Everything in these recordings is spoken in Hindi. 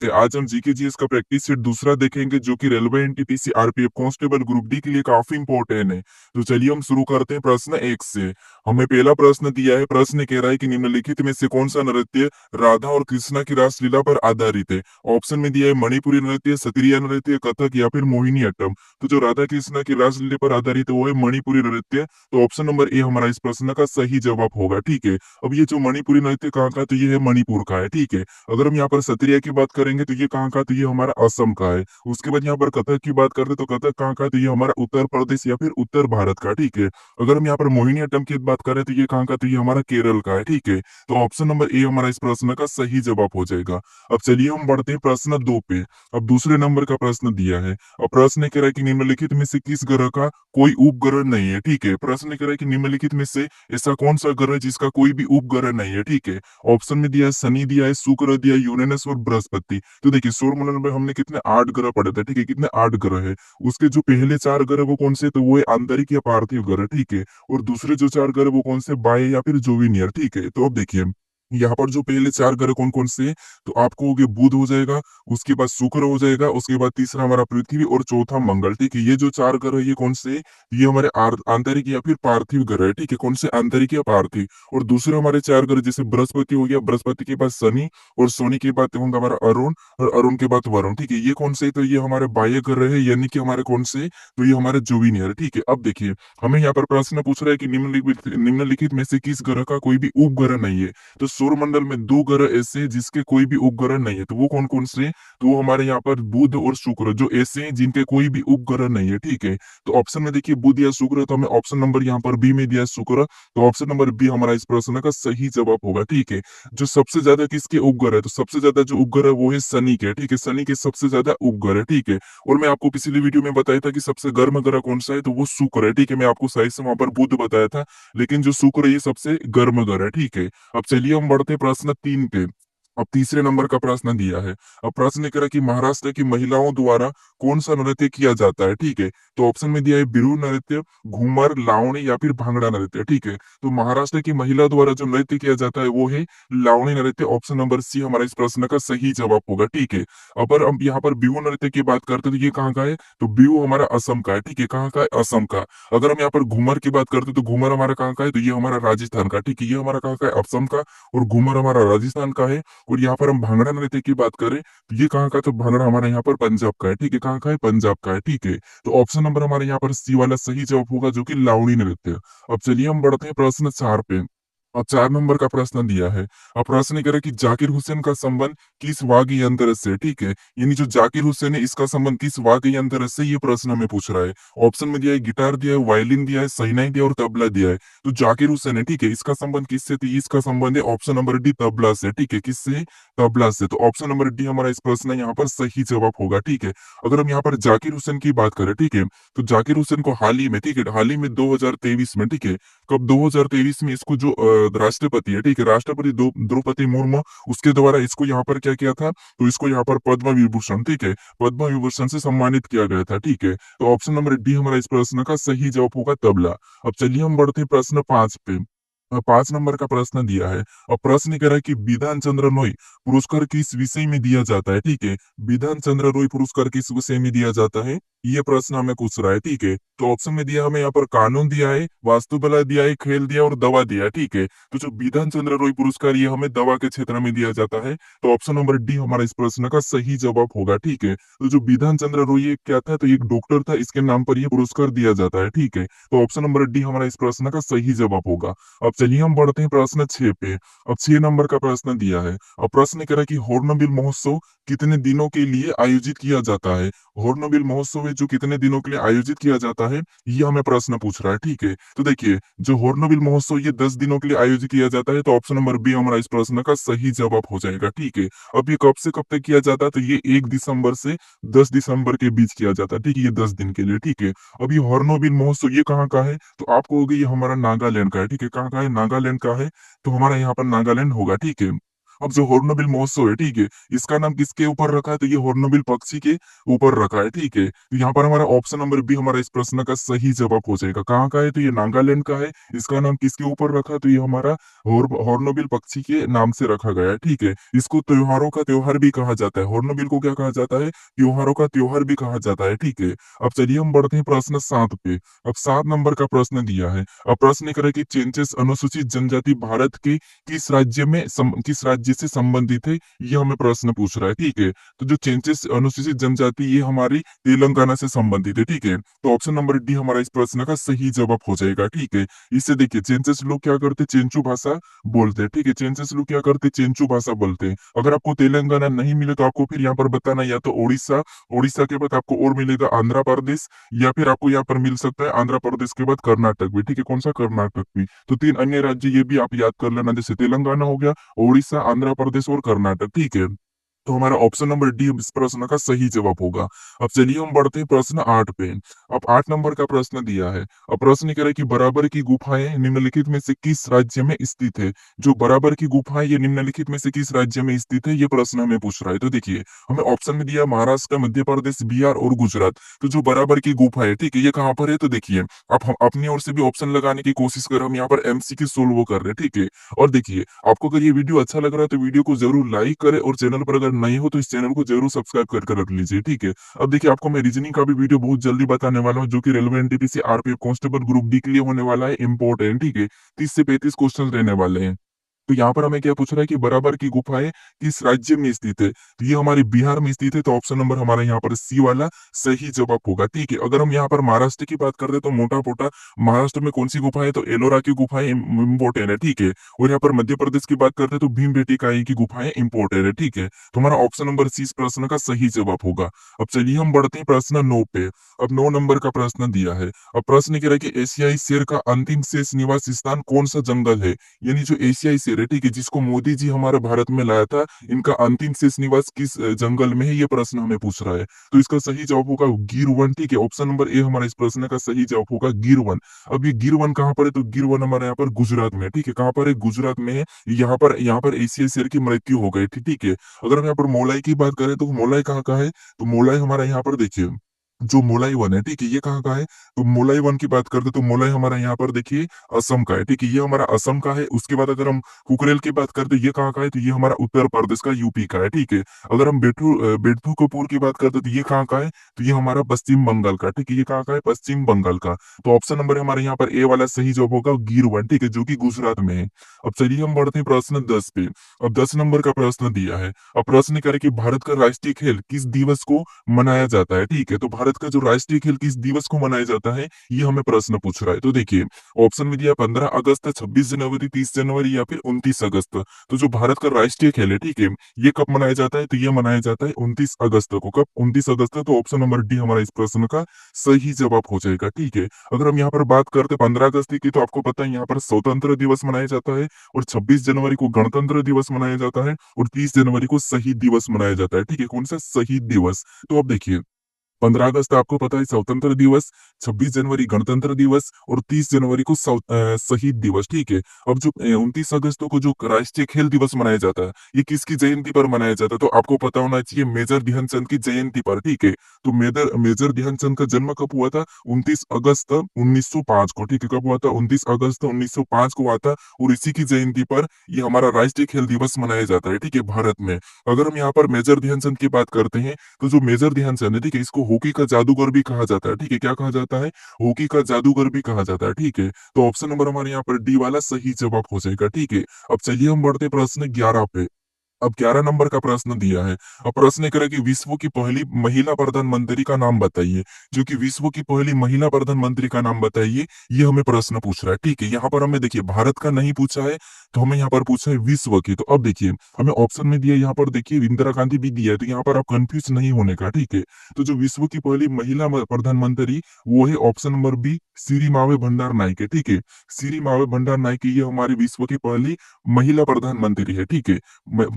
आज हम जीके जीएस का प्रैक्टिस सेट दूसरा देखेंगे जो कि railway NTPC RPF constable group D के लिए काफी इंपॉर्टेंट है। तो चलिए हम शुरू करते हैं प्रश्न 1 से। हमें पहला प्रश्न दिया है। प्रश्न कह रहा है कि निम्नलिखित में से कौन सा नृत्य राधा और कृष्णा की रासलीला पर आधारित है। ऑप्शन में दिया है मणिपुरी नृत्य, सत्रिया नृत्य, कथक या फिर मोहिनीअट्टम। तो जो राधा कृष्णा की रासलीला पर आधारित है वो है मणिपुरी नृत्य। तो ऑप्शन नंबर ए हमारा इस प्रश्न का सही जवाब होगा। ठीक है, अब ये जो मणिपुरी नृत्य कहाँ का है, तो ये है मणिपुर का है। ठीक है, अगर हम यहाँ पर सत्रिया की बात करेंगे तो ये कहाँ का, तो ये हमारा असम का है। उसके बाद यहाँ पर कथक की बात करते तो कथक कहाँ का है, तो ये हमारा उत्तर प्रदेश या फिर उत्तर भारत का। ठीक है, अगर हम यहाँ पर मोहिनीअट्टम की बात करें तो ये कहाँ का, तो ये हमारा केरल का है। ठीक है, तो ऑप्शन नंबर ए हमारा इस प्रश्न का सही जवाब हो जाएगा। अब चलिए हम बढ़ते हैं प्रश्न 2 पे। अब दूसरे नंबर का प्रश्न दिया है। अब प्रश्न कह रहा है कि निम्नलिखित में से किस ग्रह का कोई उपग्रह नहीं है। ठीक है, प्रश्न कह रहा है कि निम्नलिखित में से ऐसा कौन सा ग्रह है जिसका कोई भी उपग्रह नहीं है। ठीक है, ऑप्शन में दिया है शनि, दिया है शुक्र, दिया है यूरेनस और बृहस्पति। तो देखिए सौरमंडल में हमने कितने 8 ग्रह पढ़े थे। ठीक है, कितने 8 ग्रह है। उसके जो पहले 4 ग्रह वो कौन से, तो वो है आंतरिक या पार्थिव ग्रह। ठीक है, और दूसरे जो 4 ग्रह वो कौन से, बाह्य या फिर जोविनियर। ठीक है, तो अब देखिए यहाँ पर जो पहले 4 ग्रह कौन कौन से हैं, तो आपको हो गया बुध हो जाएगा, उसके बाद शुक्र हो जाएगा, उसके बाद तीसरा हमारा पृथ्वी और चौथा मंगल। ठीक है, ये जो 4 ग्रह ये कौन से, ये हमारे आंतरिक या फिर पार्थिव ग्रह है। ठीक है, कौन से, आंतरिक या पार्थिव। और दूसरे हमारे 4 ग्रह जैसे बृहस्पति हो गया, बृहस्पति के बाद शनि, और शनि के बाद होगा हमारा अरुण, और अरुण के बाद वरुण। ठीक है, ये कौन से, तो ये हमारे बाह्य ग्रह है, यानी कि हमारे कौन से, तो ये हमारे जुपिटर। ठीक है, अब देखिए हमें यहाँ पर प्रश्न पूछ रहा है कि निम्नलिखित में से किस ग्रह का कोई भी उपग्रह नहीं है। तो सौरमंडल में 2 ग्रह ऐसे हैं जिसके कोई भी उपग्रह नहीं है, तो वो कौन कौन से हैं? तो वो हमारे यहाँ पर बुध और शुक्र जो ऐसे हैं जिनके कोई भी उपग्रह नहीं है। ठीक है, तो ऑप्शन में देखिए बुध या शुक्र, तो हमें ऑप्शन नंबर यहाँ पर बी में दिया है शुक्र। तो ऑप्शन नंबर बी हमारा इस प्रश्न का सही जवाब होगा। ठीक है, जो सबसे ज्यादा किसके उपग्रह है, तो सबसे ज्यादा जो उपग्रह है वो है शनि के। ठीक है, शनि के सबसे ज्यादा उपग्रह है। ठीक है, और मैं आपको पिछली वीडियो में बताया था कि सबसे गर्म ग्रह कौन सा है, तो वो शुक्र है। ठीक है, मैं आपको सही से वहां पर बुध बताया था, लेकिन जो शुक्र है ये सबसे गर्म ग्रह है। ठीक है, अब चलिए हम बढ़ते हैं प्रश्न 3 पे। अब तीसरे नंबर का प्रश्न दिया है। अब प्रश्न कह रहा है कि महाराष्ट्र की महिलाओं द्वारा कौन सा नृत्य किया जाता है। ठीक है, तो ऑप्शन में दिया है बिहू नृत्य, घूमर, लावणी या फिर भांगड़ा नृत्य। ठीक है, तो महाराष्ट्र की महिला द्वारा जो नृत्य किया जाता है वो है लावणी नृत्य। ऑप्शन नंबर सी हमारा इस प्रश्न का सही जवाब होगा। ठीक है, अगर हम यहाँ पर बिहू नृत्य की बात करते हैं तो ये कहाँ का है, तो बिहू हमारा असम का है। ठीक है, कहाँ का है, असम का। अगर हम यहाँ पर घूमर की बात करते हैं तो घूमर हमारा कहाँ का है, तो ये हमारा राजस्थान का। ठीक है, ये हमारा कहाँ का है, असम का, और घूमर हमारा राजस्थान का है। और यहाँ पर हम भांगड़ा नृत्य की बात करें तो ये कहाँ का, तो भांगड़ा हमारे यहाँ पर पंजाब का है। ठीक है, कहाँ का है, पंजाब का है। ठीक है, तो ऑप्शन नंबर हमारे यहाँ पर सी वाला सही जवाब होगा जो कि लावणी नृत्य। अब चलिए हम बढ़ते हैं प्रश्न 4 पे। और 4 नंबर का प्रश्न दिया है। अब प्रश्न कह रहा है कि जाकिर हुसैन का संबंध किस वाद्य यंत्र से। ठीक है, यानी जो जाकिर हुसैन है इसका संबंध किस वाद्य यंत्र से, ये प्रश्न हमें पूछ रहा है। ऑप्शन में दिया है गिटार, दिया है वायलिन, दिया है शहनाई, दिया और तबला दिया है। तो जाकिर हुसैन है, ठीक है, इसका संबंध किससे, तो इसका संबंध है ऑप्शन नंबर डी तबला से। ठीक है, किससे, तबला से। तो ऑप्शन नंबर डी हमारा इस प्रश्न यहाँ पर सही जवाब होगा। ठीक है, अगर हम यहाँ पर जाकिर हुसैन की बात करें, ठीक है, तो जाकिर हुसैन को हाल ही में, ठीक है, हाल ही में 2023 में, ठीक है, कब 2023 में इसको जो राष्ट्रपति है, ठीक है, राष्ट्रपति द्रौपदी मुर्मू, उसके द्वारा इसको यहाँ पर क्या किया था, तो इसको यहाँ पर पद्म विभूषण, ठीक है, पद्म विभूषण से सम्मानित किया गया था। ठीक है, तो ऑप्शन नंबर डी हमारा इस प्रश्न का सही जवाब होगा तबला। अब चलिए हम बढ़ते हैं प्रश्न 5 पे। 5 नंबर का प्रश्न दिया है। अब प्रश्न कह रहा है कि विधान चंद्र रॉय पुरस्कार किस विषय में दिया जाता है। ठीक है, विधान चंद्र रॉय पुरस्कार किस विषय में दिया जाता है, ये प्रश्न हमें पूछ रहा है। ठीक है, तो ऑप्शन में दिया हमें यहाँ पर कानून दिया है, वास्तुकला दिया है, खेल दिया और दवा दिया है। ठीक है, तो जो विधान चंद्र रॉय पुरस्कार ये हमें दवा के क्षेत्र में दिया जाता है। तो ऑप्शन नंबर डी हमारा इस प्रश्न का सही जवाब होगा। ठीक है, तो जो विधान चंद्र रॉय ये क्या था, तो ये एक डॉक्टर था, इसके नाम पर ये पुरस्कार दिया जाता है। ठीक है, तो ऑप्शन नंबर डी हमारा इस प्रश्न का सही जवाब होगा। अब चलिए हम बढ़ते हैं प्रश्न 6 पे। अब 6 नंबर का प्रश्न दिया है। अब प्रश्न कह रहा है कि हॉर्नबिल महोत्सव कितने दिनों के लिए आयोजित किया जाता है। हॉर्नबिल महोत्सव है जो कितने दिनों के लिए आयोजित किया जाता है, ये हमें प्रश्न पूछ रहा है। ठीक है, तो देखिए जो हॉर्नबिल महोत्सव ये 10 दिनों के लिए आयोजित किया जाता है। तो ऑप्शन नंबर बी हमारा इस प्रश्न का सही जवाब हो जाएगा। ठीक है, अब ये कब से कब तक किया जाता है, तो ये 1 दिसंबर से 10 दिसंबर के बीच किया जाता है। ठीक है, ये 10 दिन के लिए। ठीक है, अब ये हॉर्नबिल महोत्सव ये कहाँ का है, तो आपको होगा ये हमारा नागालैंड का है। ठीक है, कहाँ का है, नागालैंड का है, तो हमारा यहाँ पर नागालैंड होगा। ठीक है, अब जो हॉर्नबिल महोत्सव है, ठीक है, इसका नाम किसके ऊपर रखा है? तो ये हॉर्नबिल पक्षी के ऊपर रखा है, ठीक है। तो यहाँ पर हमारा ऑप्शन नंबर बी हमारा इस प्रश्न का सही जवाब हो जाएगा। कहाँ का है? तो ये नागालैंड का है। इसका नाम किसके ऊपर रखा? तो ये हमारा हॉर्नबिल पक्षी के नाम से रखा गया है, ठीक है। इसको त्योहारों का त्योहार भी कहा जाता है। हॉर्नबिल को क्या कहा जाता है? त्योहारों का त्योहार भी कहा जाता है, ठीक है। अब चलिए हम बढ़ते हैं प्रश्न 7 पे। अब 7 नंबर का प्रश्न दिया है। अब प्रश्न करे कि चेंजेस अनुसूचित जनजाति भारत के किस राज्य से संबंधित है? ये हमें प्रश्न पूछ रहा है, ठीक है। तो जो चेंजेस अनुसूचित जनजाति ये हमारी तेलंगाना से संबंधित है, ठीक है। तो ऑप्शन नंबर डी हमारा इस प्रश्न का सही जवाब हो जाएगा, ठीक है। इससे देखिए चेंजेस लोग क्या करते हैं? चेंचू भाषा बोलते हैं, ठीक है। चेंजेस लोग क्या करते हैं? चेंचू भाषा बोलते हैं। अगर आपको तेलंगाना नहीं मिले तो आपको फिर यहाँ पर बताना या तो उड़ीसा, उड़ीसा के बाद आपको और मिलेगा आंध्र प्रदेश, या फिर आपको यहाँ पर मिल सकता है आंध्र प्रदेश के बाद कर्नाटक भी, ठीक है। कौन सा? कर्नाटक भी। तो 3 अन्य राज्य ये भी आप याद कर लेना, जैसे तेलंगाना हो गया, उड़ीसा, आंध्र प्रदेश और कर्नाटक, ठीक है। तो हमारा ऑप्शन नंबर डी इस प्रश्न का सही जवाब होगा। अब चलिए हम बढ़ते हैं प्रश्न 8 पे। अब 8 नंबर का प्रश्न दिया है। अब प्रश्न कह रहा है कि बराबर की गुफाएं निम्नलिखित में से किस राज्य में स्थित है? जो बराबर की गुफाएं ये निम्नलिखित में से किस राज्य में स्थित है? ये प्रश्न हमें पूछ रहा है। तो देखिए हमें ऑप्शन में दिया महाराष्ट्र, मध्य प्रदेश, बिहार और गुजरात। तो जो बराबर की गुफा है, ठीक है, ये कहाँ पर है? तो देखिए आप हम अपनी ओर से भी ऑप्शन लगाने की कोशिश कर, हम यहाँ पर एमसीक्यू सोल्व कर रहे हैं, ठीक है। और देखिए आपको अगर ये वीडियो अच्छा लग रहा है तो वीडियो को जरूर लाइक करें, और चैनल पर अगर नए हो तो इस चैनल को जरूर सब्सक्राइब करके रख लीजिए, ठीक है। अब देखिए आपको मैं रीजनिंग का भी वीडियो बहुत जल्दी बताने वाला हूँ, जो कि railway NTPC RPF constable group D के लिए होने वाला है, इंपॉर्टेंट, ठीक है। 30 से 35 क्वेश्चन रहने वाले हैं। तो यहाँ पर हमें क्या पूछ रहा है कि बराबर की गुफाएं किस राज्य में स्थित है? तो ये हमारे बिहार में स्थित है। तो ऑप्शन नंबर हमारा यहाँ पर सी वाला सही जवाब होगा, ठीक है। अगर हम यहाँ पर महाराष्ट्र की बात करते हैं तो मोटा मोटा महाराष्ट्र में कौन सी गुफा है? तो एलोरा की गुफाएं इंपोर्टेंट है, ठीक है। और यहाँ पर मध्य प्रदेश की बात करते हैं तो भीम बेटिकाई की गुफाएं इंपोर्टेंट है, ठीक है। तो हमारा ऑप्शन नंबर सी इस प्रश्न का सही जवाब होगा। अब चलिए हम बढ़ते हैं प्रश्न 9 पे। अब 9 नंबर का प्रश्न दिया है। अब प्रश्न कह रहा है कि एशियाई शेर का अंतिम शेष निवास स्थान कौन सा जंगल है? यानी जो एशियाई शेर है, ठीक है, जिसको मोदी जी हमारे भारत में लाया था, इनका अंतिम शेष निवास किस जंगल में है? ये प्रश्न हमें पूछ रहा है। तो इसका सही जवाब होगा गिर वन, ठीक है। ऑप्शन नंबर ए हमारा इस प्रश्न का सही जवाब होगा गिर वन। अब ये गिर वन कहाँ पर है? तो गिर वन हमारे यहाँ पर गुजरात में है, ठीक है। कहाँ पर है? गुजरात में है। यहाँ पर एशियाई शेर की मृत्यु हो गई थी, ठीक है। अगर हम यहाँ पर मोलाई की बात करें तो मोलाई कहाँ का है? तो मोलाई हमारा यहाँ पर देखिए जो मोलाई वन है, ठीक है, ये कहाँ का है? तो मोलाई वन की बात करते तो मोलाई हमारा यहाँ पर देखिए असम का है, ठीक है, ये हमारा असम का है। उसके बाद अगर हम कुकरेल की बात करते ये कहाँ का है? तो ये हमारा उत्तर प्रदेश का, यूपी का है, ठीक है। अगर हम बेटू कपूर की बात करते तो ये कहाँ का है? तो ये हमारा पश्चिम बंगाल का, ठीक है, ये कहाँ का है? पश्चिम बंगाल का। तो ऑप्शन नंबर हमारे यहाँ पर ए वाला सही जवाब होगा गिर वन, ठीक है, जो कि गुजरात में है। अब चलिए हम बढ़ते हैं प्रश्न 10 पे। अब 10 नंबर का प्रश्न दिया है। अब प्रश्न करे कि भारत का राष्ट्रीय खेल किस दिवस को मनाया जाता है, ठीक है। तो भारत का जो राष्ट्रीय खेल किस दिवस को मनाया जाता है, ये हमें प्रश्न पूछ रहा है। तो देखिए ऑप्शन में दिया 15 अगस्त, 26 जनवरी, 30 जनवरी या फिर 29 अगस्त। तो जो भारत का राष्ट्रीय खेल है, ठीक है, ये कब मनाया जाता है? तो ये मनाया जाता है 29 अगस्त को। कब? 29 अगस्त। तो ऑप्शन नंबर डी हमारा इस प्रश्न का सही जवाब हो जाएगा, ठीक है। अगर हम यहाँ पर बात करते 15 अगस्त की, तो आपको पता है यहाँ पर स्वतंत्र दिवस मनाया जाता है, और 26 जनवरी को गणतंत्र दिवस मनाया जाता है, और 30 जनवरी को शहीद दिवस मनाया जाता है, ठीक है। कौन सा? शहीद दिवस। तो अब देखिए 15 अगस्त आपको पता है स्वतंत्र दिवस, 26 जनवरी गणतंत्र दिवस, और 30 जनवरी को शहीद दिवस, ठीक है। अब जो 29 अगस्त को जो राष्ट्रीय खेल दिवस मनाया जाता है, ये किसकी जयंती पर मनाया जाता है? तो आपको पता होना चाहिए मेजर ध्यानचंद की जयंती पर, ठीक है। तो मेजर मेजर ध्यानचंद का जन्म कब हुआ था? 29 अगस्त 1905 को, ठीक है। कब हुआ था? 29 अगस्त 1905 को हुआ था, और इसी की जयंती पर ये हमारा राष्ट्रीय खेल दिवस मनाया जाता है, ठीक है, भारत में। अगर हम यहाँ पर मेजर ध्यानचंद की बात करते हैं, तो जो मेजर ध्यानचंद है, ठीक है, इसको हॉकी का जादूगर भी कहा जाता है, ठीक है। क्या कहा जाता है? हॉकी का जादूगर भी कहा जाता है, ठीक है। तो ऑप्शन नंबर हमारे यहाँ पर डी वाला सही जवाब हो जाएगा, ठीक है। अब चलिए हम बढ़ते प्रश्न 11 पे। अब 11 नंबर का प्रश्न दिया है। अब प्रश्न करें कि विश्व की पहली महिला प्रधानमंत्री का नाम बताइए। जो कि विश्व की पहली महिला प्रधानमंत्री का नाम बताइए, ये हमें प्रश्न पूछ रहा है, ठीक है। यहाँ पर हमें देखिए भारत का नहीं पूछा है, तो हमें यहाँ पर पूछा है विश्व की। तो अब देखिए हमें ऑप्शन में दिया, यहाँ पर देखिए इंदिरा गांधी भी दिया है, तो यहाँ पर आप कंफ्यूज नहीं होने का, ठीक है। तो जो विश्व की पहली महिला प्रधानमंत्री, वो है ऑप्शन नंबर बी सिरिमावे भंडार नायक है, ठीक है। सिरिमावे भंडार नायक ये हमारी विश्व की पहली महिला प्रधानमंत्री है, ठीक है।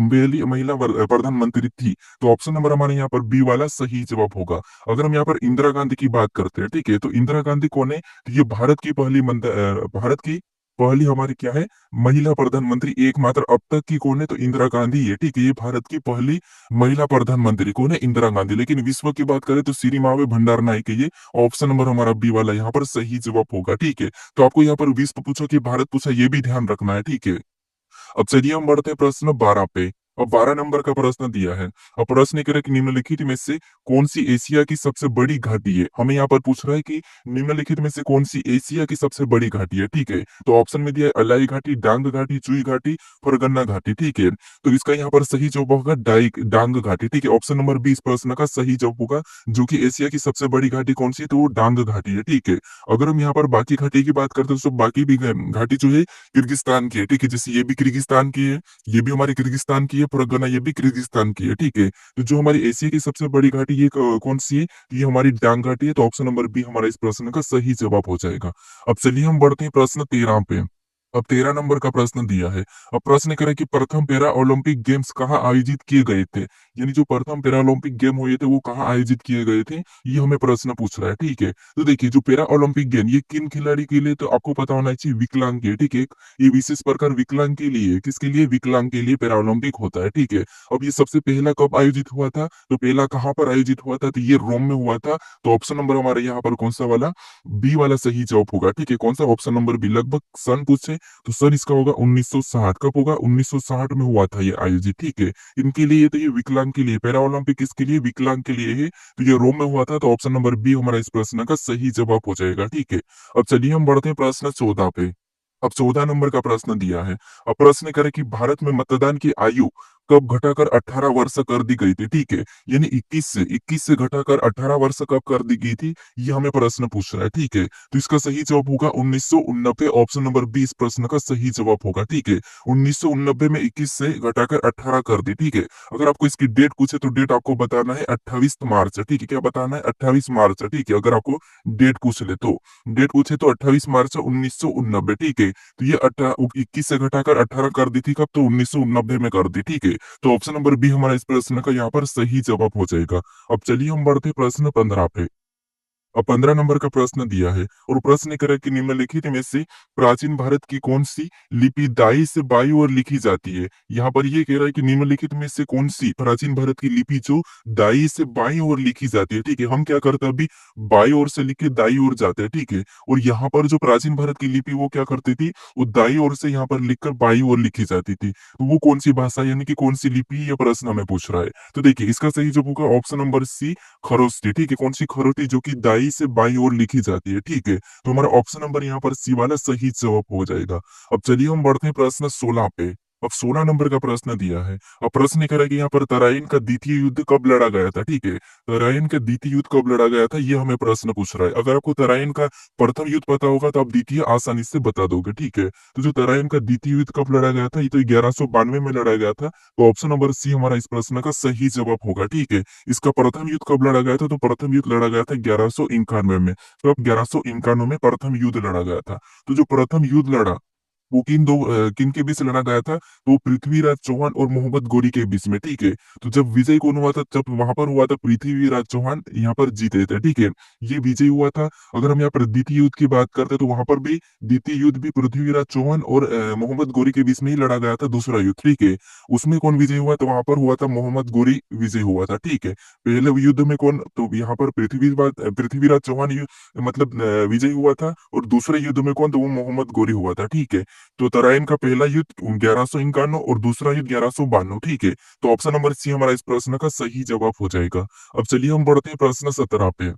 पहली महिला प्रधानमंत्री थी। तो ऑप्शन नंबर हमारे यहाँ पर बी वाला सही जवाब होगा। अगर हम यहाँ पर इंदिरा गांधी की बात करते हैं, ठीक है, तो इंदिरा गांधी कौन है? तो ये भारत की पहली हमारी क्या है, महिला प्रधानमंत्री एकमात्र अब तक की कौन है, तो इंदिरा गांधी है, ठीक है। ये भारत की पहली महिला प्रधानमंत्री कौन है, इंदिरा गांधी। लेकिन विश्व की बात करें तो श्रीमावे भंडारनायके, ये ऑप्शन नंबर हमारा बी वाला यहाँ पर सही जवाब होगा, ठीक है। तो आपको यहाँ पर विश्व पूछो कि भारत पूछा, ये भी ध्यान रखना है, ठीक है। अब चलिए हम बढ़ते हैं प्रश्न 12 पे। अब 12 नंबर का प्रश्न दिया है। अब प्रश्न कह रहा है कि निम्नलिखित में से कौन सी एशिया की सबसे बड़ी घाटी है। हमें यहाँ पर पूछ रहा है कि निम्नलिखित में से कौन सी एशिया की सबसे बड़ी घाटी है, ठीक है। तो ऑप्शन में दिया है अलाई घाटी, डांग घाटी, चुई घाटी, फरगन्ना घाटी, ठीक है। तो इसका यहाँ पर सही जवाब होगा डांग घाटी, ठीक है। ऑप्शन नंबर 20 प्रश्न का सही जवाब होगा, जो कि एशिया की सबसे बड़ी घाटी कौन सी है, तो वो डांग घाटी है, ठीक है। अगर हम यहाँ पर बाकी घाटी की बात करते हैं तो बाकी भी घाटी जो है किर्गिस्तान की है, ठीक है। जैसे ये भी किर्गिस्तान की है, ये भी हमारी किर्गिस्तान की है, फरगना ये भी किर्गिस्तान की है, ठीक है। तो जो हमारी एशिया की सबसे बड़ी घाटी ये कौन सी है, तो ये हमारी डांग घाटी है। तो ऑप्शन नंबर बी हमारा इस प्रश्न का सही जवाब हो जाएगा। अब चलिए हम बढ़ते हैं प्रश्न 13 पे। अब 13 नंबर का प्रश्न दिया है। अब प्रश्न कह रहा है कि प्रथम पैरा ओलंपिक गेम्स कहाँ आयोजित किए गए थे। यानी जो प्रथम पैरा ओलंपिक गेम हुए थे वो कहाँ आयोजित किए गए थे, ये हमें प्रश्न पूछ रहा है, ठीक है। तो देखिए जो पैरा ओलंपिक गेम ये किन खिलाड़ी के लिए, तो आपको पता होना चाहिए विकलांग के, ठीक है। ये विशेष प्रकार विकलांग के लिए, किसके लिए, विकलांग के लिए पैरा ओलंपिक होता है, ठीक है। अब ये सबसे पहला कब आयोजित हुआ था, तो पहला कहाँ पर आयोजित हुआ था, तो ये रोम में हुआ था। तो ऑप्शन नंबर हमारे यहाँ पर कौन सा वाला, बी वाला सही जवाब होगा, ठीक है। कौन सा, ऑप्शन नंबर बी। लगभग सन पूछे तो सन इसका होगा 1960। कब होगा, 1960 में हुआ था ये आयोजित, ठीक है। इनके लिए, तो ये विकलांग के लिए पैरा ओलंपिक, किसके लिए, विकलांग के लिए है। तो ये रोम में हुआ था। तो ऑप्शन नंबर बी हमारा इस प्रश्न का सही जवाब हो जाएगा, ठीक है। अब चलिए हम बढ़ते हैं प्रश्न 14 पे। अब 14 नंबर का प्रश्न दिया है। अब प्रश्न करे कि भारत में मतदान की आयु कब घटाकर 18 वर्ष कर दी गई थी, ठीक है। यानी 21 से घटाकर 18 वर्ष कब कर दी गई थी, ये हमें प्रश्न पूछ रहा है, ठीक है। तो इसका सही जवाब होगा 1989। ऑप्शन नंबर 20 प्रश्न का सही जवाब होगा, ठीक है। 1989 में 21 से घटाकर 18 कर दी, ठीक है। अगर आपको इसकी डेट पूछे तो डेट आपको बताना है 28 मार्च, ठीक है। क्या बताना है, 28 मार्च, ठीक है। अगर आपको डेट पूछ ले तो, डेट पूछे तो 28 मार्च 1989, ठीक है। तो ये 21 से घटाकर 18 कर दी थी कब, तो 1990 में कर दी, ठीक है। तो ऑप्शन नंबर बी हमारा इस प्रश्न का यहाँ पर सही जवाब हो जाएगा। अब चलिए हम बढ़ते प्रश्न 15 पे। अब 15 नंबर का प्रश्न दिया है और प्रश्न कह रहा है कि निम्नलिखित में से प्राचीन भारत की कौन सी लिपि दाई से बाई ओर लिखी जाती है। यहाँ पर ये कह रहा है कि निम्नलिखित में से कौन सी प्राचीन भारत की लिपि जो दाई से बाई ओर लिखी जाती है, ठीक है। हम क्या करते हैं, अभी बाई ओर से लिख के दाई ओर जाते हैं, ठीक है। और यहाँ पर जो प्राचीन भारत की लिपि वो क्या करती थी, वो दाई ओर से यहाँ पर लिखकर बाई ओर लिखी जाती थी। तो वो कौन सी भाषा, यानी कि कौन सी लिपि, ये प्रश्न हमें पूछ रहा है। तो देखिए इसका सही जवाब होगा ऑप्शन नंबर सी, खरोष्टी, ठीक है। कौन सी, खरोष्टी, जो कि दाई से बाई ओर लिखी जाती है, ठीक है। तो हमारा ऑप्शन नंबर यहाँ पर सी वाला सही जवाब हो जाएगा। अब चलिए हम बढ़ते हैं प्रश्न 16 पे। अब 16 नंबर का प्रश्न दिया है। अब प्रश्न कह रहा है कि यहाँ पर तराइन का द्वितीय युद्ध कब लड़ा गया था, ठीक है। तराइन का द्वितीय युद्ध कब लड़ा गया था, ये हमें प्रश्न पूछ रहा है। अगर आपको तराइन का प्रथम युद्ध पता होगा तो आप द्वितीय आसानी से बता दोगे, ठीक है। तो जो तराइन का द्वितीय युद्ध कब लड़ा गया था, ये तो 1192 में लड़ा गया था। तो ऑप्शन नंबर सी हमारा इस प्रश्न का सही जवाब होगा, ठीक है। इसका प्रथम युद्ध कब लड़ा गया था, तो प्रथम युद्ध लड़ा गया था 1191 में। तो अब 1191 में प्रथम युद्ध लड़ा गया था। तो जो प्रथम युद्ध लड़ा वो किन के बीच लड़ा गया था, तो पृथ्वीराज चौहान और मोहम्मद गोरी के बीच में, ठीक है। तो जब विजय कौन हुआ था, जब वहां पर हुआ था पृथ्वीराज चौहान यहाँ पर जीते थे, ठीक है। ये विजय हुआ था। अगर हम यहाँ पर द्वितीय युद्ध की बात करते तो वहां पर भी द्वितीय युद्ध भी पृथ्वीराज चौहान और मोहम्मद गोरी के बीच में ही लड़ा गया था, दूसरा युद्ध, ठीक है। उसमें कौन विजय हुआ, तो वहां पर हुआ था मोहम्मद गोरी विजय हुआ था, ठीक है। पहले युद्ध में कौन, तो यहाँ पर पृथ्वीराज चौहान मतलब विजय हुआ था, और दूसरे युद्ध में कौन, तो वो मोहम्मद गोरी हुआ था, ठीक है। तो तराइन का पहला युद्ध 1151 और दूसरा युद्ध 1192, ठीक है। तो ऑप्शन नंबर सी हमारा इस प्रश्न का सही जवाब हो जाएगा। अब चलिए हम बढ़ते हैं प्रश्न 17 पे।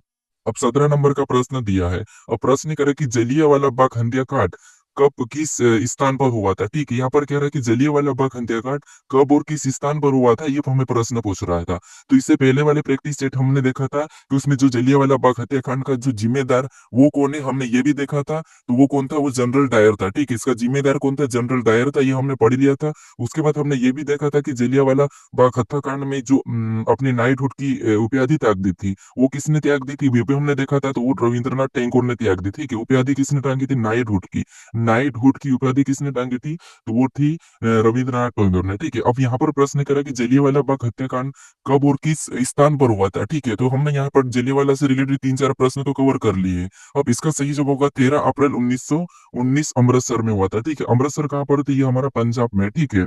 अब 17 नंबर का प्रश्न दिया है। अब प्रश्न करे कि जलियांवाला बाग हत्याकांड कब किस स्थान पर हुआ था, ठीक है। यहाँ पर कह रहा है कि जलियांवाला बाग हत्याकांड कब और किस स्थान पर हुआ था, ये हमें प्रश्न पूछ रहा था। तो इससे पहले वाले प्रैक्टिस सेट हमने देखा था कि उसमें जो जलियांवाला बाग हत्याकांड का जो जिम्मेदार वो कौन है, हमने ये भी देखा था। तो वो कौन था, वो जनरल डायर था, ठीक है। इसका जिम्मेदार कौन था, जनरल डायर था, ये हमने पढ़ लिया था। उसके बाद हमने ये भी देखा था कि जलियांवाला बाग हत्याकांड में जो अपनी नाइटहुड की उपाधि त्याग दी थी, वो किसने त्याग दी थी, ये भी हमने देखा था। तो वो रविंद्रनाथ टैगोर ने त्याग दी थी कि उपाधि किसने त्यागी थी, नाइटहुड की। नाइटहुड की उपाधि किसने टांगी थी? तो वो थी रविंद्रनाथ टैगोर ने, ठीक है। अब यहाँ पर प्रश्न करा कि जलियांवाला बाग हत्याकांड कब और किस स्थान पर हुआ था, ठीक है। तो हमने यहाँ पर जलियांवाला से रिलेटेड 3-4 प्रश्न तो कवर कर लिए। अब इसका सही जवाब होगा 13 अप्रैल 1919 अमृतसर में हुआ था, ठीक है। अमृतसर कहाँ पर? तो ये हमारा पंजाब में है, ठीक है।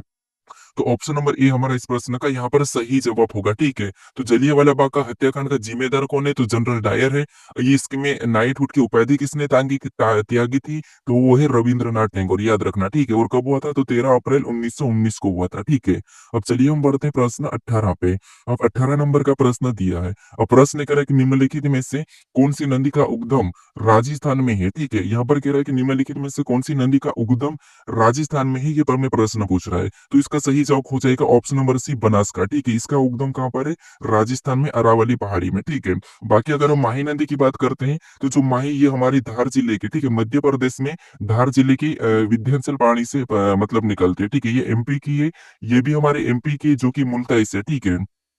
तो ऑप्शन नंबर ए हमारा इस प्रश्न का यहाँ पर सही जवाब होगा, ठीक है। तो जलियांवाला बाग का हत्याकांड का जिम्मेदार कौन है? तो जनरल डायर है। ये इसमें नाइटहुड की उपाधि किसने त्यागी थी? तो वो है रविंद्रनाथ टैगोर, याद रखना, ठीक है। और कब हुआ था? तो 13 अप्रैल 1919 को हुआ था, ठीक है। अब चलिए हम बढ़ते हैं प्रश्न 18 पे। अब 18 नंबर का प्रश्न दिया है। अब प्रश्न कह रहा है कि निम्नलिखित में से कौन सी नदी का उद्गम राजस्थान में है, ठीक है। यहाँ पर कह रहा है कि निम्नलिखित में से कौन सी नदी का उद्गम राजस्थान में ही, ये पर मैं प्रश्न पूछ रहा है। तो इसका सही जवाब हो जाएगा ऑप्शन नंबर सी, बनासकांठा, ठीक है। इसका उद्गम कहाँ पर है? राजस्थान में, अरावली पहाड़ी में, ठीक है। बाकी अगर हम माही नदी की बात करते हैं तो जो माही, ये हमारी धार जिले की, ठीक है, मध्य प्रदेश में धार जिले की विंध्याचल पहाड़ी से मतलब निकलते हैं, ठीक है। ये एमपी की है, ये भी हमारे एमपी की, जो कि मुल्ताई से, ठीक है।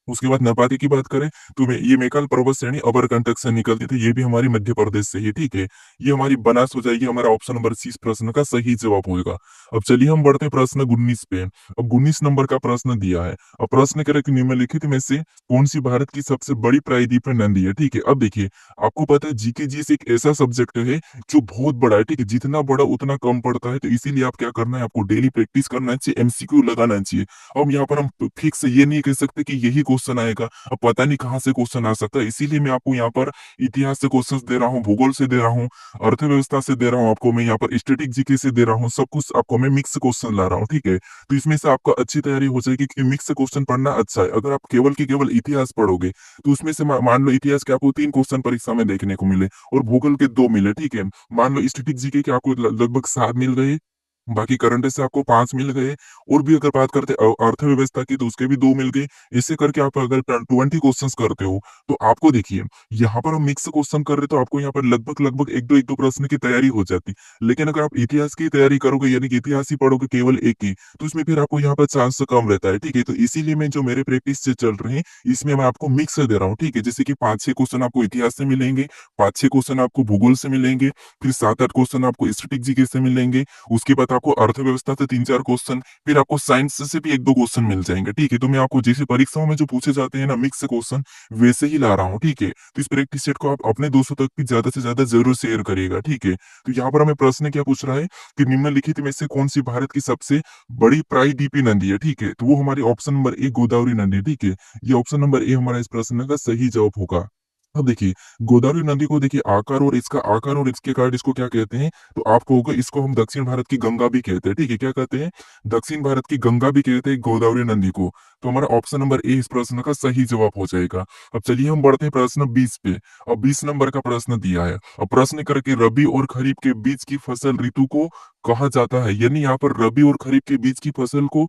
उसके बाद नेपाल की बात करें तो ये मेकाल पर्वत श्रेणी अमरकंटक से निकलती थी, ये भी हमारी मध्य प्रदेश से ही, ठीक है। ये हमारी बनास हो जाएगी, हमारा ऑप्शन नंबर सी इस प्रश्न का सही जवाब होगा। अब चलिए हम बढ़ते हैं प्रश्न 19 पे। अब 19 नंबर का प्रश्न दिया है। अब प्रश्न कह रहा है कि निम्नलिखित में से कौन सी भारत की सबसे बड़ी प्रायद्वीपीय नदी है, ठीक है। अब देखिए, आपको पता है जीके जीएस एक ऐसा सब्जेक्ट है जो बहुत बड़ा है, ठीक है। जितना बड़ा उतना कम पड़ता है, तो इसीलिए आप क्या करना है, आपको डेली प्रैक्टिस करना चाहिए, एमसीक्यू लगाना चाहिए। अब यहाँ पर हम फिक्स ये नहीं कह सकते कि यही क्वेश्चन आएगा, अब पता नहीं कहाँ से क्वेश्चन आ सकता है। इसीलिए मैं आपको यहाँ पर इतिहास से क्वेश्चन दे रहा हूँ, भूगोल से दे रहा हूँ, अर्थव्यवस्था से दे रहा हूँ आपको, मैं यहाँ पर स्टैटिक जीके से दे रहा हूँ, सब कुछ आपको मैं मिक्स क्वेश्चन ला रहा हूँ, ठीक है। तो इसमें से आपको अच्छी तैयारी हो जाएगी कि मिक्स क्वेश्चन पढ़ना अच्छा है। अगर आप केवल की केवल इतिहास पढ़ोगे तो उसमें से मान लो इतिहास के आपको 3 क्वेश्चन परीक्षा में देखने को मिले और भूगोल के 2 मिले, ठीक है। मान लो स्टैटिक जीके के आपको लगभग 7 मिल गए, बाकी करंट से आपको 5 मिल गए। और भी अगर बात करते अर्थव्यवस्था की तो उसके भी 2 मिल गए। ऐसे करके आप अगर 20 क्वेश्चंस करते हो तो आपको देखिए, यहाँ पर हम मिक्स क्वेश्चन कर रहे तो आपको यहाँ पर लगभग लगभग एक दो प्रश्न की तैयारी हो जाती। लेकिन अगर आप इतिहास की तैयारी करोगे, यानी कि इतिहास ही पढ़ोगे केवल एक ही, तो उसमें फिर आपको यहाँ पर चांस कम रहता है, ठीक है। तो इसीलिए मैं जो मेरे प्रैक्टिस से चल रहे हैं, इसमें मैं आपको मिक्स दे रहा हूँ, ठीक है। जैसे कि 5-6 क्वेश्चन आपको इतिहास से मिलेंगे, 5-6 क्वेश्चन आपको भूगोल से मिलेंगे, फिर 7-8 क्वेश्चन आपको स्टैटिक जीके से मिलेंगे, उसके बाद आपको अर्थव्यवस्था से 3-4 क्वेश्चन, फिर आपको साइंस से भी 1-2 क्वेश्चन मिल जाएंगे, ठीक है। तो मैं आपको जैसे परीक्षाओं में जो पूछे जाते हैं ना मिक्स क्वेश्चन, वैसे ही ला रहा हूँ, ठीक है। तो इस प्रैक्टिस सेट को आप अपने दोस्तों तक भी ज्यादा से ज्यादा जरूर शेयर करिएगा, ठीक है। तो यहाँ पर हमें प्रश्न क्या पूछ रहा है कि निम्नलिखित में से कौन सी भारत की सबसे बड़ी प्रायद्वीपीय नदी है, ठीक है। तो वो हमारी ऑप्शन नंबर ए गोदावरी नदी है, ठीक है। ये ऑप्शन नंबर ए हमारा इस प्रश्न का सही जवाब होगा। अब देखिए, गोदावरी नदी को देखिए आकार और इसके कारण इसको क्या कहते हैं, तो आपको होगा, इसको हम दक्षिण भारत की गंगा भी कहते हैं, ठीक है। क्या कहते हैं? दक्षिण भारत की गंगा भी कहते हैं गोदावरी नदी को। तो हमारा ऑप्शन नंबर ए इस प्रश्न का सही जवाब हो जाएगा। अब चलिए हम बढ़ते हैं प्रश्न 20 पे। अब 20 नंबर का प्रश्न दिया है। अब प्रश्न करके रबी और खरीफ के बीच की फसल ऋतु को कहा जाता है, यानी यहाँ पर रबी और खरीफ के बीच की फसल को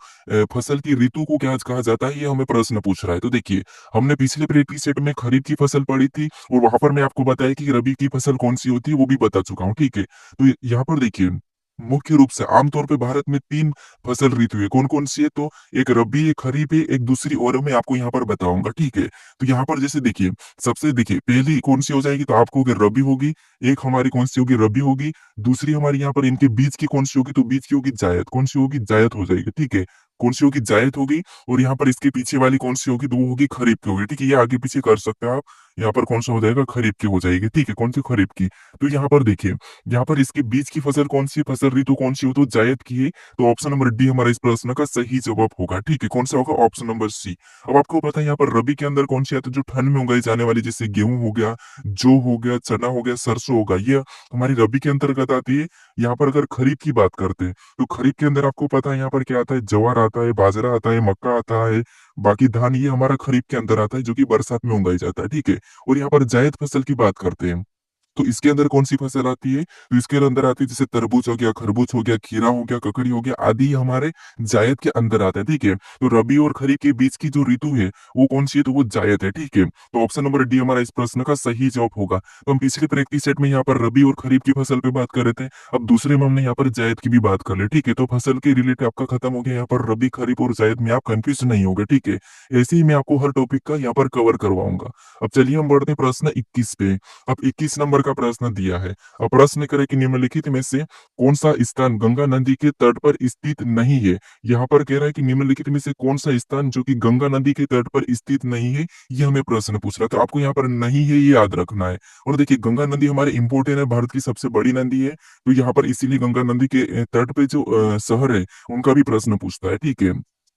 फसल की ऋतु को क्या कहा जाता है, ये हमें प्रश्न पूछ रहा है। तो देखिए, हमने पिछले प्रैक्टिस सेट में खरीफ की फसल पढ़ी थी और वहां पर मैं आपको बताया कि रबी की फसल कौन सी होती है, वो भी बता चुका हूँ, ठीक है। तो यहाँ पर देखिए, मुख्य रूप से आमतौर पे भारत में 3 फसल ऋतु है। कौन कौन सी है? तो एक रबी, एक खरीफ है, एक दूसरी और मैं आपको यहाँ पर बताऊंगा, ठीक है। तो यहाँ पर जैसे देखिए, सबसे देखिए पहली कौन सी हो जाएगी, तो आपको रबी होगी, एक हमारी कौन सी होगी, रबी होगी। दूसरी हमारी यहाँ पर इनके बीच की कौन सी होगी, तो बीच की होगी जायद। कौन सी होगी? जायद हो जाएगी, ठीक है। कौन सी होगी? जायद होगी। और यहाँ पर इसके पीछे वाली कौन सी होगी, तो वो होगी खरीफ की होगी, ठीक है। ये आगे पीछे कर सकते हैं आप। यहाँ पर कौन सा हो जाएगा? खरीफ की हो जाएगी, ठीक है। कौन सी? खरीफ की। तो यहाँ पर देखिए, यहाँ पर इसके बीच की फसल कौन सी, फसल ऋतु कौन सी हो, तो जायद की है। तो ऑप्शन नंबर डी हमारा इस प्रश्न का सही जवाब होगा, ठीक है। कौन सा होगा? Option number C. अब आपको पता है यहाँ पर रबी के अंदर कौन सी आती है, जो ठंड में उगाई जाने वाली, जैसे गेहूं हो गया, जौ हो गया, चना हो गया, सरसों होगा, ये हमारी रबी के अंतर्गत आती है। यहाँ पर अगर खरीफ की बात करते हैं तो खरीफ के अंदर आपको पता है यहाँ पर क्या आता है, ज्वार आता है, बाजरा आता है, मक्का आता है, बाकी धान, ये हमारा खरीफ के अंदर आता है, जो कि बरसात में उगाई जाता है, ठीक है। और यहाँ पर जायद फसल की बात करते हैं तो इसके अंदर कौन सी फसल आती है, तो इसके अंदर आती है जैसे तरबूज हो गया, खरबूज हो गया, खीरा हो गया, ककड़ी हो गया, आदि हमारे जायद के अंदर आते हैं, ठीक है। तो रबी और खरीफ के बीच की जो ऋतु है वो कौन सी है, तो वो जायद है, ठीक है। तो ऑप्शन नंबर डी हमारा इस प्रश्न का सही जवाब होगा। तो हम पिछले प्रैक्टिस सेट में यहाँ पर रबी और खरीफ की फसल पे बात कर रहे थे, अब दूसरे में हमने यहाँ पर जायद की भी बात कर ली, ठीक है। तो फसल के रिलेटेड आपका खत्म हो गया, यहाँ पर रबी, खरीफ और जायद में आप कंफ्यूज नहीं होगे, ठीक है। ऐसे ही मैं आपको हर टॉपिक का यहाँ पर कवर करवाऊंगा। अब चलिए हम बढ़ते हैं प्रश्न 21 पे। अब 21 नंबर का प्रश्न दिया है। अब प्रश्न करे कि निम्नलिखित में से कौन सा स्थान गंगा नदी के तट पर स्थित नहीं है। यहाँ पर कह रहा है कि निम्नलिखित में से कौन सा स्थान जो कि गंगा नदी के तट पर स्थित नहीं है, ये हमें प्रश्न पूछ रहा है। तो आपको यहाँ पर नहीं है ये याद रखना है। और देखिए गंगा नदी हमारे इंपोर्टेंट है, भारत की सबसे बड़ी नदी है, तो यहाँ पर इसीलिए गंगा नदी के तट पे जो शहर है उनका भी प्रश्न पूछता है, ठीक है।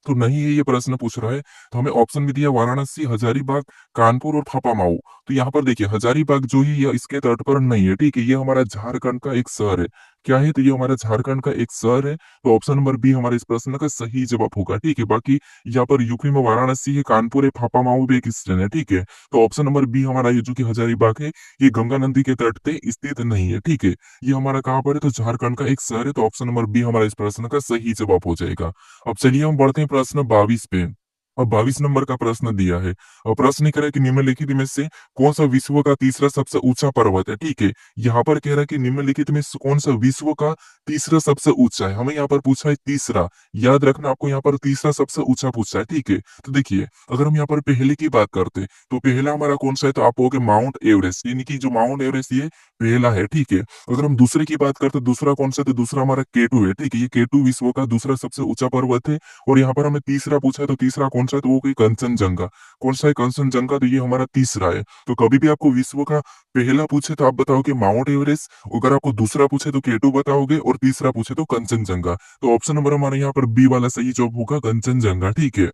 तो नहीं है ये प्रश्न पूछ रहा है, तो हमें ऑप्शन में दिया वाराणसी, हजारीबाग, कानपुर और फाफामाऊ। तो यहाँ पर देखिए हजारीबाग जो है ये इसके तट पर नहीं है, ठीक है, ये हमारा झारखंड का एक शहर है। क्या है, तो ये हमारा झारखंड का एक शहर है। तो ऑप्शन नंबर बी हमारे इस प्रश्न का सही जवाब होगा, ठीक है। बाकी यहाँ पर यूपी में वाराणसी है, कानपुर है, फाफामाऊ भी एक स्टेशन है, ठीक है। तो ऑप्शन नंबर बी हमारा ये जो कि हजारीबाग है, ये गंगा नदी के तट पे स्थित नहीं है, ठीक है। ये हमारा कहाँ पर है, तो झारखंड का एक शहर है। तो ऑप्शन नंबर बी हमारा इस प्रश्न का सही जवाब हो जाएगा। अब चलिए हम बढ़ते हैं प्रश्न 22 पे। अब 22 नंबर का प्रश्न दिया है और प्रश्न कह रहा है कि निम्नलिखित में से कौन सा विश्व का तीसरा सबसे ऊंचा पर्वत है, ठीक है। यहाँ पर कह रहा है कि निम्नलिखित में से कौन सा विश्व का तीसरा सबसे ऊंचा है। हमें यहाँ पर पूछा है तीसरा, याद रखना आपको यहाँ पर तीसरा सबसे ऊंचा पूछा है, ठीक है। तो देखिए अगर हम यहाँ पर पहले की बात करते तो पहला हमारा कौन सा है, तो आप कहोगे माउंट एवरेस्ट, यानी कि जो माउंट एवरेस्ट ये पहला है, ठीक है। अगर हम दूसरे की बात करते दूसरा कौन सा, तो दूसरा हमारा केटू है, ठीक है। ये केटू विश्व का दूसरा सबसे ऊंचा पर्वत है। और यहाँ पर हमें तीसरा पूछा है, तो तीसरा कौन सा है, तो वो कोई कंचनजंगा। कौन सा है, कंचनजंगा, तो ये हमारा तीसरा है। तो कभी भी आपको विश्व का पहला पूछे तो आप बताओगे माउंट एवरेस्ट, अगर आपको दूसरा पूछे तो केटू बताओगे, और तीसरा पूछे तो कंचनजंगा। तो ऑप्शन नंबर हमारे यहाँ पर बी वाला सही जवाब होगा, कंचनजंगा, ठीक है।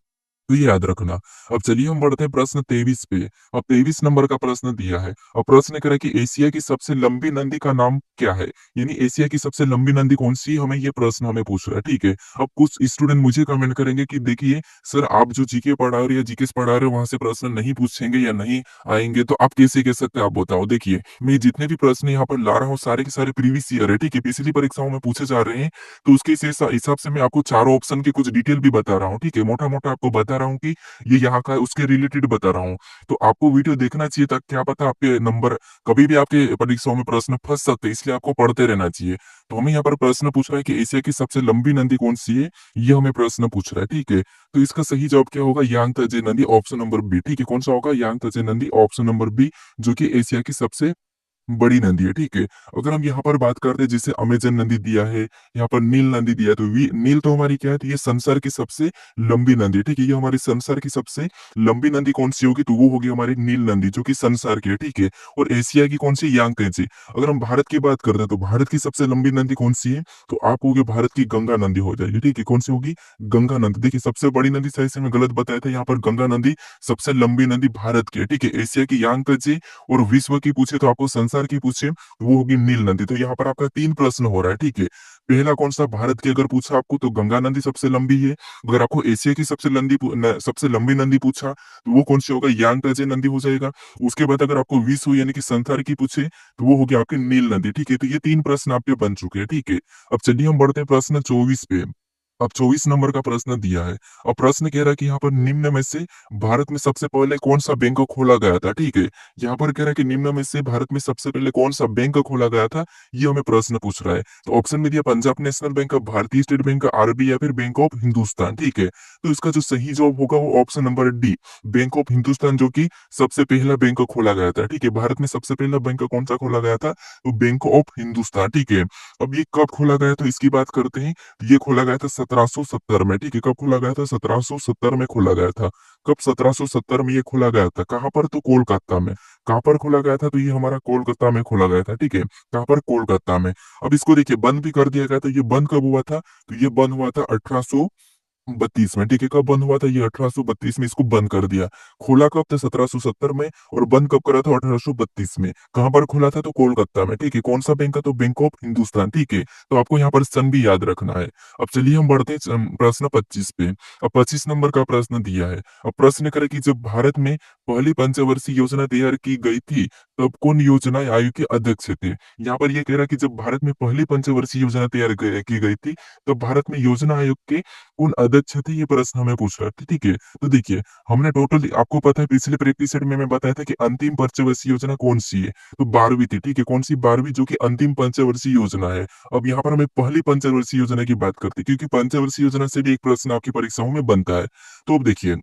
तो ये याद रखना। अब चलिए हम बढ़ते हैं प्रश्न 23 पे। अब 23 नंबर का प्रश्न दिया है और प्रश्न कह रहा है कि एशिया की सबसे लंबी नदी का नाम क्या है, यानी एशिया की सबसे लंबी नदी कौन सी है, हमें ये प्रश्न हमें पूछ रहा है, ठीक है। अब कुछ स्टूडेंट मुझे कमेंट करेंगे कि देखिए सर आप जो जीके पढ़ा रहे हो या जीके पढ़ा रहे हो वहां से प्रश्न नहीं पूछेंगे या नहीं आएंगे, तो आप कैसे कह सकते हैं, आप बताओ। देखिए मैं जितने भी प्रश्न यहाँ पर ला रहा हूँ सारे के सारे प्रीवियस ईयर है, ठीक है, पिछली परीक्षाओं में पूछे जा रहे हैं। तो उसके हिसाब से मैं आपको चारों ऑप्शन की कुछ डिटेल भी बता रहा हूँ, ठीक है। मोटा मोटा आपको बता रहा हूँ कि ये यहाँ का है, उसके रिलेटेड बता रहा हूँ। तो आपको वीडियो देखना चाहिए, ताकि क्या पता आपके नंबर कभी भी आपके परीक्षाओं में प्रश्न फंस सकते हैं, इसलिए आपको पढ़ते रहना चाहिए। तो हमें यहाँ पर प्रश्न पूछ रहा है कि एशिया की सबसे लंबी नदी कौन सी है, ये हमें प्रश्न पूछ रहा है, ठीक है। तो इसका सही जवाब क्या होगा, यांगत्जे नदी, ऑप्शन नंबर बी, ठीक है। कौन सा होगा, यांगत्जे नदी, ऑप्शन नंबर बी, जो कि एशिया की सबसे बड़ी नदी है, ठीक है। अगर हम यहाँ पर बात करते हैं, जैसे अमेजन नदी दिया है, यहाँ पर नील नदी दिया है, तो नील तो हमारी क्या है, तो ये संसार की सबसे लंबी नदी है, ठीक है। ये हमारी संसार की सबसे लंबी नदी कौन सी होगी, तो वो होगी हमारी नील नदी, जो कि संसार की है, ठीक है। और एशिया की कौन सी, यांगत्जे। अगर हम भारत की बात करते हैं तो भारत की सबसे लंबी नदी कौन सी है, तो आप होगे भारत की गंगा नदी हो जाएगी, ठीक है। कौन सी होगी, गंगा नदी। देखिए सबसे बड़ी नदी सही से मैं गलत बताया था, यहाँ पर गंगा नदी सबसे लंबी नदी भारत की है, ठीक है। एशिया की यांगत्जे, और विश्व की पूछे तो आपको संसार की पूछे वो होगी नील नदी। तो यहाँ पर आपका 3 प्रश्न हो रहा है, ठीक है। पहला कौन सा, भारत की अगर पूछा आपको तो गंगा नदी सबसे लंबी है। अगर आपको एशिया की सबसे लंबी नदी पूछा तो वो कौन सी होगा, यांगत्जे नदी हो जाएगा। उसके बाद अगर आपको विश्व यानी कि संसार की पूछे तो वो होगी आपकी नील नदी, ठीक है। तो ये 3 प्रश्न आपके बन चुके हैं, ठीक है। अब चलिए हम बढ़ते हैं प्रश्न 24 पे। अब 24 नंबर का प्रश्न दिया है और प्रश्न कह रहा है कि यहाँ पर निम्न में से भारत में सबसे पहले कौन सा बैंक खोला गया था, ठीक है। यहाँ पर कह रहा है कि निम्न में से भारत में सबसे पहले कौन सा बैंक खोला गया था, ये हमें प्रश्न पूछ रहा है। तो ऑप्शन में दिया पंजाब नेशनल बैंक, भारतीय स्टेट बैंक, आरबी, या फिर बैंक ऑफ हिंदुस्तान, ठीक है। तो इसका जो सही जवाब होगा वो option number D, bank of Hindustan, जो कि सबसे पहला बैंक खोला गया था, ठीक है। भारत में सबसे पहला बैंक कौन सा खोला गया था, तो बैंक ऑफ हिंदुस्तान, ठीक है। अब ये कब खोला गया, तो इसकी बात करते हैं। ये खोला गया था 1770 में, ठीक है। कब खोला गया था, 1770 में खोला गया था। कब, 1770 में ये खोला गया था। कहाँ पर, तो कोलकाता में। कहाँ पर खोला गया था, तो ये हमारा कोलकाता में खोला गया था, ठीक है। कहाँ पर, कोलकाता में। अब इसको देखिए बंद भी कर दिया गया था। ये बंद कब हुआ था, तो ये बंद हुआ था 1832 में, ठीक है। कब बंद हुआ था, ये 1832 में इसको बंद कर दिया। खोला कब था, 1770 में, और बंद कब करा था, 1832 में। कहां पर खोला था, तो कोलकाता में, ठीक है। कौन सा बैंक का, तो बैंक ऑफ हिंदुस्तान, ठीक है। तो आपको यहाँ पर सन भी याद रखना है। अब चलिए हम बढ़ते हैं प्रश्न 25 पे। अब 25 नंबर का प्रश्न दिया है। अब प्रश्न करे कि जब भारत में पहली पंचवर्षीय योजना तैयार की गई थी तब कौन योजना आयोग के अध्यक्ष थे। यहाँ पर यह कह रहा है कि जब भारत में पहली पंचवर्षीय योजना तैयार की गई थी तब भारत में योजना आयोग के कौन अध्यक्ष थे, ये प्रश्न हमें पूछ रहा था, ठीक है। तो देखिए हमने टोटल, आपको पता है पिछले प्रैक्टिस सेट में मैं बताया था कि अंतिम पंचवर्षीय योजना कौन सी है, तो 12वीं थी, ठीक है। कौन सी, 12वीं, जो कि अंतिम पंचवर्षीय योजना है। अब यहाँ पर हमें पहली पंचवर्षीय योजना की बात करते हैं, क्योंकि पंचवर्षीय योजना से भी एक प्रश्न आपकी परीक्षाओं में बनता है। तो अब देखिए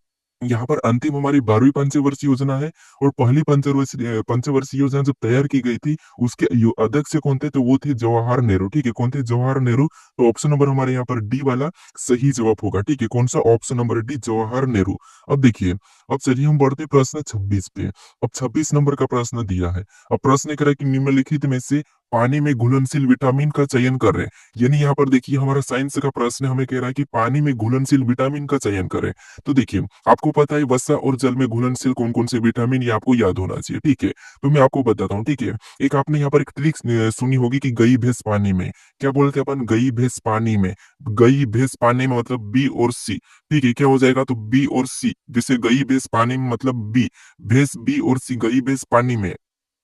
यहाँ पर अंतिम हमारी 12वीं पंचवर्षीय योजना है और पहली पंचवर्षीय योजना जब तैयार की गई थी, उसके अध्यक्ष कौन थे? तो वो थे जवाहर नेहरू, ठीक है? कौन थे? जवाहर नेहरू। तो ऑप्शन नंबर हमारे यहाँ पर डी वाला सही जवाब होगा, ठीक है? कौन सा? Option number D, Jawahar Nehru. अब देखिए, अब चलिए हम बढ़ते प्रश्न 26 पे। अब 26 नंबर का प्रश्न दिया है। अब प्रश्न कह रहा है कि निम्नलिखित में से पानी में घुलनशील विटामिन का चयन करें। यानी यहाँ पर देखिए हमारा साइंस का प्रश्न हमें कह रहा है कि पानी में घुलनशील विटामिन का चयन करें। तो देखिए, आपको पता है वसा और जल में घुलनशील कौन-कौन से विटामिन, ये आपको याद होना चाहिए, ठीक है? तो मैं आपको बताता हूँ, ठीक है? एक आपने यहाँ पर एक ट्रिक सुनी होगी कि गई भैंस पानी में। क्या बोलते हैं अपन? गई भैंस पानी में। गई भैंस पानी में मतलब बी और सी, ठीक है? क्या हो जाएगा? तो बी और सी। जैसे गई भैंस पानी में मतलब बी, भैंस बी और सी, गई भैंस पानी में।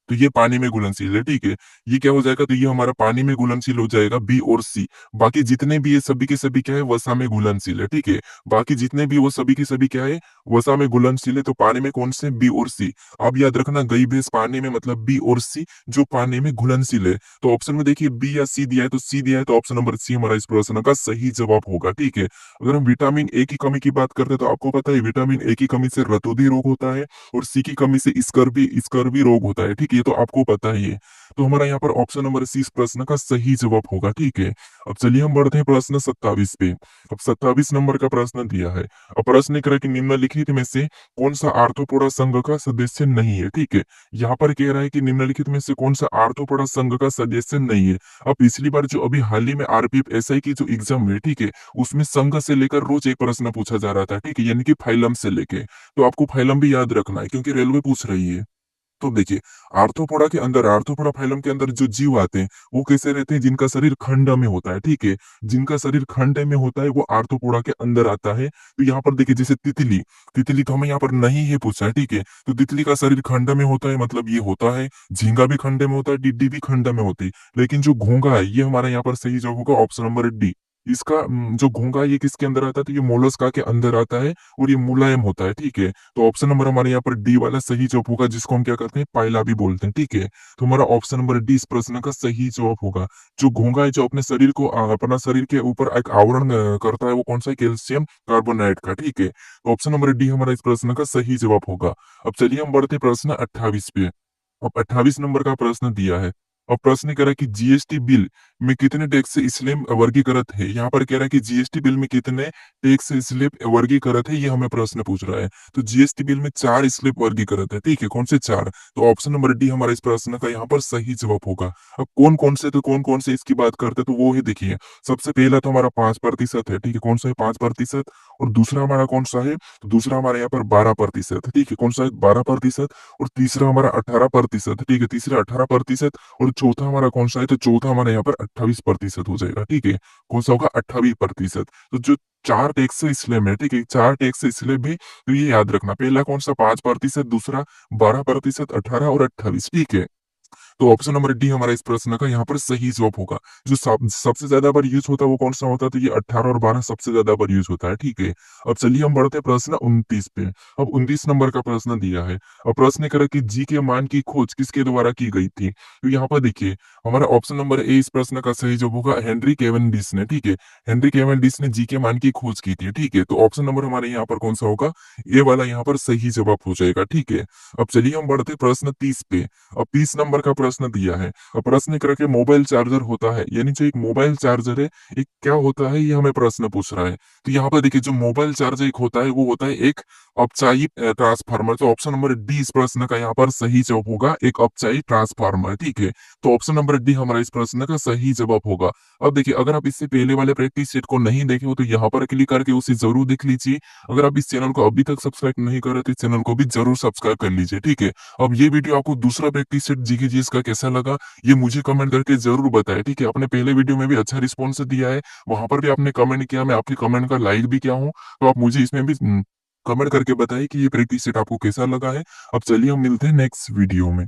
तो ये पानी में घुलनशील है, ठीक है? ये क्या हो जाएगा? तो ये हमारा पानी में घुलनशील हो जाएगा बी और सी। बाकी जितने भी ये सभी के सभी क्या है? वसा में घुलनशील है, ठीक है? बाकी जितने भी वो सभी के सभी क्या है? वसा में घुलनशील है। तो पानी में कौन से? बी और सी। अब याद रखना, गई भैंस पानी में मतलब बी और सी, जो पानी में घुलनशील है। तो ऑप्शन में देखिए बी या सी दिया है, तो सी दिया है, तो ऑप्शन नंबर सी हमारा इस प्रश्न का सही जवाब होगा, ठीक है? अगर हम विटामिन ए की कमी की बात करते हैं, तो आपको पता है विटामिन ए की कमी से रतौंधी रोग होता है और सी की कमी से स्कर्वी रोग होता है, ठीक है? ये तो आपको पता ही है। तो हमारा यहाँ पर ऑप्शन नंबर सी इस प्रश्न का सही जवाब होगा, ठीक है? अब चलिए हम बढ़ते हैं प्रश्न 27 पे। अब 27 नंबर का प्रश्न दिया है। अब प्रश्न कह रहा है कि निम्नलिखित में से कौन सा आर्थ्रोपोडा संघ का सदस्य नहीं है, ठीक है? यहाँ पर कह रहा है कि निम्नलिखित में से कौन सा आर्थ्रोपोडा संघ का सदस्य नहीं है। अब पिछली बार जो अभी हाल ही में आरपीएफ एसआई की जो एग्जाम हुई, ठीक है? उसमें संघ से लेकर रोज एक प्रश्न पूछा जा रहा था, ठीक है? यानी कि फाइलम से लेके। तो आपको फाइलम भी याद रखना है क्योंकि रेलवे पूछ रही है। तो देखिए, आर्थ्रोपोडा फाइलम के अंदर जो जीव आते हैं, वो कैसे रहते हैं? जिनका शरीर खंड में होता है, ठीक है? जिनका शरीर खंड में होता है, वो आर्थ्रोपोडा के अंदर आता है। तो यहाँ पर देखिए, जैसे तितली, तितली तो हमें यहाँ पर नहीं है पूछा है, ठीक है? तो तितली का शरीर खंड में होता है, मतलब ये होता है। झींगा भी खंड में होता है, टिड्डी भी खंड में होती है। लेकिन जो घोंघा है, ये हमारा यहाँ पर सही जवाब होगा ऑप्शन नंबर डी। इसका जो घोंघा है, ये किसके अंदर आता है? तो ये मोलस्का के अंदर आता है और ये मुलायम होता है, ठीक है? तो ऑप्शन नंबर हमारे यहाँ पर डी वाला सही जवाब होगा, जिसको हम क्या कहते हैं? पाइला भी बोलते हैं, ठीक है? तो हमारा ऑप्शन नंबर डी इस प्रश्न का सही जवाब होगा। जो घोंघा है, जो अपने शरीर को अपना शरीर के ऊपर एक आवरण करता है, वो कौन सा है? कैल्शियम कार्बोनेट का, ठीक है? तो ऑप्शन नंबर डी हमारा इस प्रश्न का सही जवाब होगा। अब चलिए हम बढ़ते प्रश्न 28 पे। अब 28 नंबर का प्रश्न दिया है। अब प्रश्न कह रहा है कि जीएसटी बिल में कितने टैक्स स्लैब वर्गीकृत है? यहाँ पर कह रहा है कि जीएसटी बिल में कितने टैक्स स्लैब वर्गीकृत है, ये हमें प्रश्न पूछ रहा है। तो जीएसटी बिल में 4 स्लैब वर्गीकृत है, ठीक है? कौन से 4? तो ऑप्शन नंबर डी हमारा इस प्रश्न का यहाँ पर सही जवाब होगा। अब कौन-कौन से, तो कौन-कौन से इसकी बात करते हैं, तो वो है देखिए, सबसे पहला तो हमारा 5% है, ठीक है? कौन सा है? 5%। और दूसरा हमारा कौन सा है? तो दूसरा हमारे यहाँ पर 12%, ठीक है? कौन सा है? 12%। और तीसरा हमारा 18%, ठीक है? तीसरा 18%। और चौथा हमारा कौन सा है? तो चौथा हमारा यहाँ पर 28% हो जाएगा, ठीक है? कौन सा होगा? 28%। तो जो 4 टैक्स स्लैब है, ठीक है? 4 टैक्स स्लैब है, तो ये याद रखना। पहला कौन सा? 5%, दूसरा 12%, 18 और 28, ठीक है? तो ऑप्शन नंबर डी हमारा इस प्रश्न का यहाँ पर सही जवाब होगा। जो सबसे ज्यादा बार यूज होता है वो कौन सा होता है? तो ये 18 और 12 सबसे ज्यादा बार यूज होता है, ठीक है? अब चलिए हम बढ़ते हैं प्रश्न 29 पे। अब 29 नंबर का प्रश्न दिया है। अब प्रश्न कह रहा है कि जी के मान की खोज किसके द्वारा की गई थी? तो यहाँ पर देखिए, हमारा ऑप्शन नंबर ए इस प्रश्न का सही जवाब होगा, हेनरी कैवेंडिश ने, ठीक है? हेनरी कैवेंडिश ने जी के मान की खोज की थी, ठीक है? तो ऑप्शन नंबर हमारे यहाँ पर कौन सा होगा? ए वाला यहाँ पर सही जवाब हो जाएगा, ठीक है? अब चलिए हम बढ़ते हैं प्रश्न 30 पे। अब 30 नंबर का प्रश्न दिया है। अब प्रश्न करके मोबाइल चार्जर होता है, यानी जो एक मोबाइल चार्जर है, एक क्या होता है, ये हमें प्रश्न पूछ रहा है। तो यहाँ पर देखिए, जो मोबाइल चार्जर एक होता है, वो होता है एक अपचायी ट्रांसफार्मर। तो ऑप्शन नंबर डी इस प्रश्न का यहाँ पर सही जवाब होगा, एक अपचायी ट्रांसफार्मर, ठीक है? तो ऑप्शन नंबर डी हमारा इस प्रश्न का सही जवाब होगा। अब देखिए, अगर आप इससे पहले वाले प्रैक्टिस सेट को नहीं देखे हो, तो यहाँ पर क्लिक करके उसे जरूर देख लीजिए। अगर आप इस चैनल को अभी तक सब्सक्राइब नहीं करे, तो इस चैनल को भी जरूर सब्सक्राइब कर लीजिए, ठीक है? अब ये वीडियो आपको दूसरा प्रैक्टिस सेट जीके जीएस का कैसा लगा, ये मुझे कमेंट करके जरूर बताएं, ठीक है? आपने पहले वीडियो में भी अच्छा रिस्पॉन्स दिया है, वहां पर भी आपने कमेंट किया, मैं आपके कमेंट का लाइक भी किया हूँ। तो आप मुझे इसमें भी कमेंट करके बताइए कि ये प्रैक्टिस सेट आपको कैसा लगा है। अब चलिए हम मिलते हैं नेक्स्ट वीडियो में।